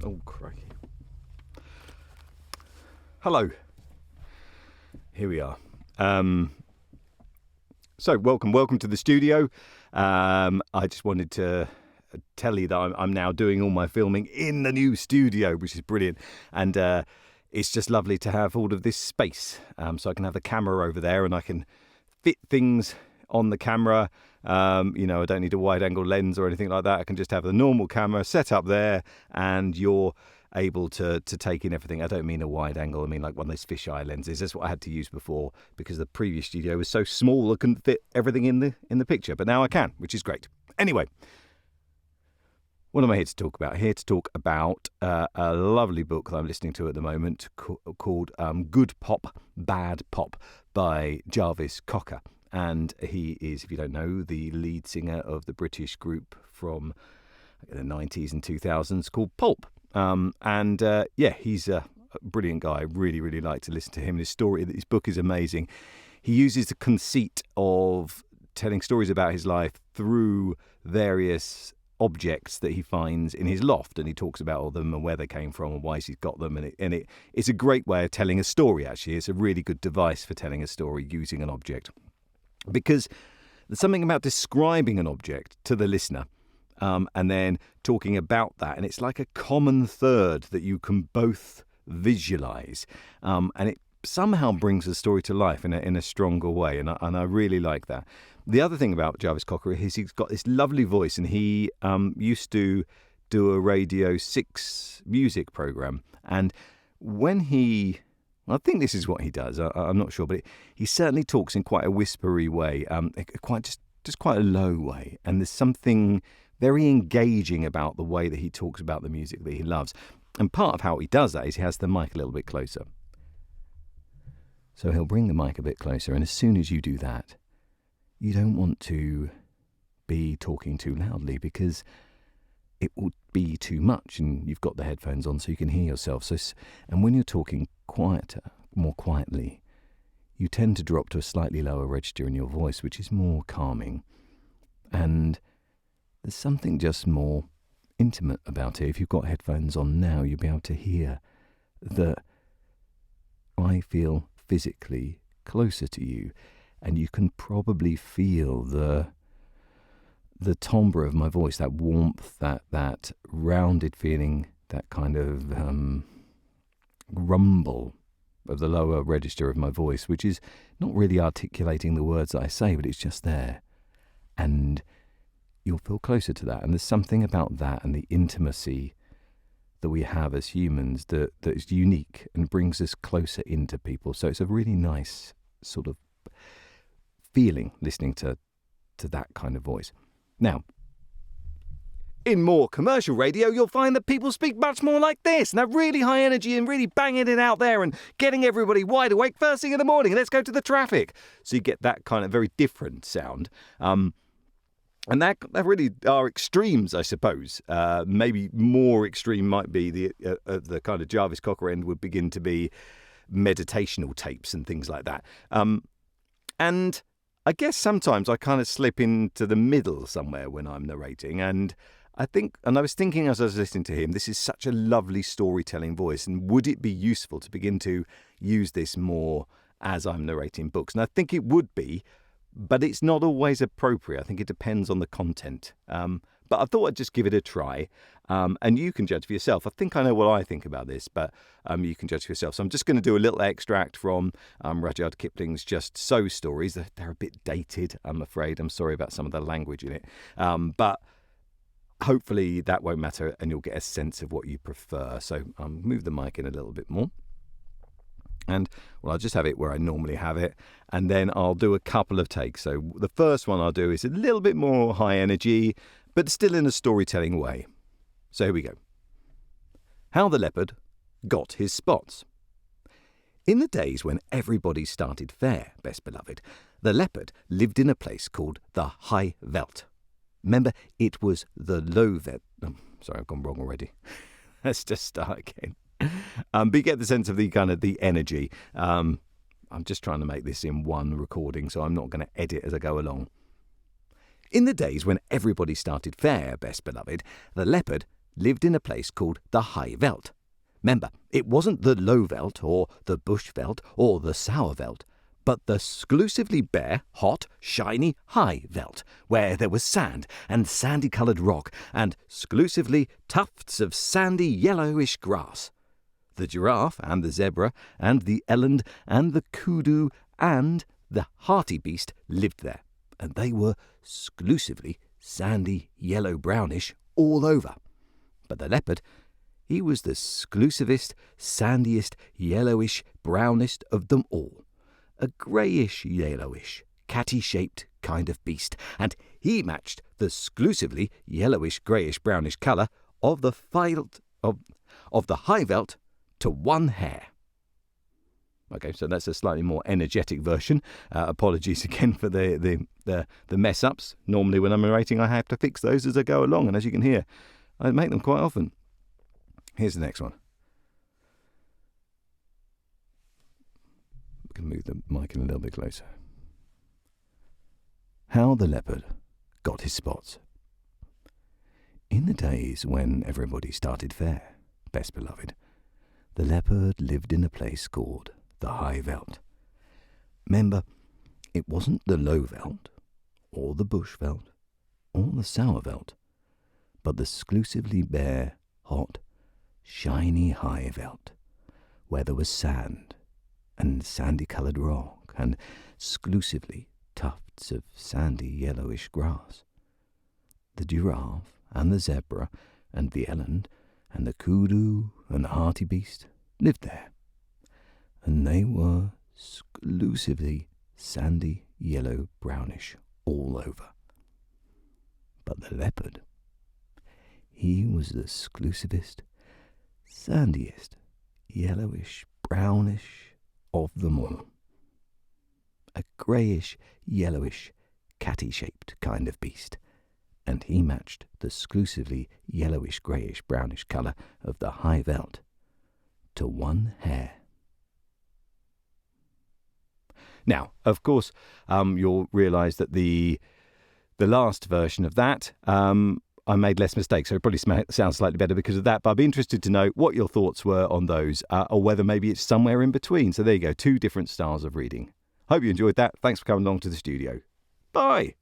Oh, crikey. Hello. Here we are. So, welcome to the studio. I just wanted to tell you that I'm now doing all my filming in the new studio, which is brilliant. And it's just lovely to have all of this space. So I can have the camera over there and I can fit things on the camera. I don't need a wide angle lens or anything like that. I can just have the normal camera set up there and you're able to take in everything. I don't mean a wide angle. I mean like one of those fisheye lenses. That's what I had to use before because the previous studio was so small I couldn't fit everything in the picture. But now I can, which is great. Anyway, what am I here to talk about? Here to talk about a lovely book that I'm listening to at the moment called Good Pop, Bad Pop by Jarvis Cocker. And he is, if you don't know, the lead singer of the British group from the 90s and 2000s called Pulp. He's a brilliant guy. I really, really like to listen to him. His book is amazing. He uses the conceit of telling stories about his life through various objects that he finds in his loft, and he talks about all of them and where they came from and why he's got them. And it's a great way of telling a story, actually. It's a really good device for telling a story using an object. Because there's something about describing an object to the listener and then talking about that. And it's like a common third that you can both visualize. And it somehow brings the story to life in a stronger way. And I really like that. The other thing about Jarvis Cocker is he's got this lovely voice. And he used to do a Radio 6 music program. And when I think this is what he does. I'm not sure, but he certainly talks in quite a whispery way, just quite a low way. And there's something very engaging about the way that he talks about the music that he loves. And part of how he does that is he has the mic a little bit closer. So he'll bring the mic a bit closer, and as soon as you do that, you don't want to be talking too loudly because it will be too much, and you've got the headphones on so you can hear yourself. And when you're talking more quietly, you tend to drop to a slightly lower register in your voice, which is more calming. And there's something just more intimate about it. If you've got headphones on now, you'll be able to hear that I feel physically closer to you, and you can probably feel the timbre of my voice, that warmth, that rounded feeling, that kind of rumble of the lower register of my voice, which is not really articulating the words that I say, but it's just there. And you'll feel closer to that. And there's something about that and the intimacy that we have as humans that is unique and brings us closer into people. So it's a really nice sort of feeling listening to that kind of voice. Now, in more commercial radio, you'll find that people speak much more like this, and they're really high energy and really banging it out there and getting everybody wide awake first thing in the morning. Let's go to the traffic. So you get that kind of very different sound. And that really are extremes, I suppose. Maybe more extreme might be the kind of Jarvis Cocker end would begin to be meditational tapes and things like that. And I guess sometimes I kind of slip into the middle somewhere when I'm narrating. And I was thinking as I was listening to him, this is such a lovely storytelling voice. And would it be useful to begin to use this more as I'm narrating books? And I think it would be, but it's not always appropriate. I think it depends on the content. But I thought I'd just give it a try. And you can judge for yourself. I think I know what I think about this, but you can judge for yourself. So I'm just going to do a little extract from Rudyard Kipling's Just So stories. They're a bit dated, I'm afraid. I'm sorry about some of the language in it. But hopefully that won't matter and you'll get a sense of what you prefer. So move the mic in a little bit more. And, I'll just have it where I normally have it. And then I'll do a couple of takes. So the first one I'll do is a little bit more high energy, but still in a storytelling way. So here we go. How the Leopard got his spots. In the days when everybody started fair, best beloved, the Leopard lived in a place called the High Veld. Remember, it was the low veld. Oh, sorry, I've gone wrong already. Let's just start again. But you get the sense of the kind of the energy. I'm just trying to make this in one recording, so I'm not going to edit as I go along. In the days when everybody started fair, best beloved, the Leopard lived in a place called the High Veld. Remember, it wasn't the Low Veld or the Bush Veld or the Sour Veld, but the exclusively bare, hot, shiny High Veld, where there was sand and sandy-coloured rock and exclusively tufts of sandy yellowish grass. The giraffe and the zebra and the eland and the kudu and the hartebeest lived there, and they were exclusively sandy yellow-brownish all over. But the leopard, he was the exclusivest, sandiest, yellowish, brownest of them all, a greyish-yellowish, catty-shaped kind of beast, and he matched the exclusively yellowish, greyish-brownish colour of the High Veld to one hair. Okay, so that's a slightly more energetic version. Apologies again for the mess-ups. Normally when I'm narrating I have to fix those as I go along, and as you can hear, I make them quite often. Here's the next one. We can move the mic in a little bit closer. How the leopard got his spots. In the days when everybody started fair, best beloved, the leopard lived in a place called the High Veld. Remember, it wasn't the Low Veld, or the Bush Veld, or the Sour Veld, but the exclusively bare, hot, shiny High Veld, where there was sand and sandy-coloured rock and exclusively tufts of sandy yellowish grass. The giraffe and the zebra and the eland and the kudu and the hartebeest lived there, and they were exclusively sandy yellow-brownish all over. But the leopard, he was the exclusivest, sandiest, yellowish-brownish of them all. A greyish-yellowish, catty-shaped kind of beast, and he matched the exclusively yellowish-greyish-brownish colour of the High Veld to one hair. Now, of course, you'll realise that the last version of that, I made less mistakes, so it probably sounds slightly better because of that, but I'd be interested to know what your thoughts were on those, or whether maybe it's somewhere in between. So there you go, 2 different styles of reading. Hope you enjoyed that. Thanks for coming along to the studio. Bye!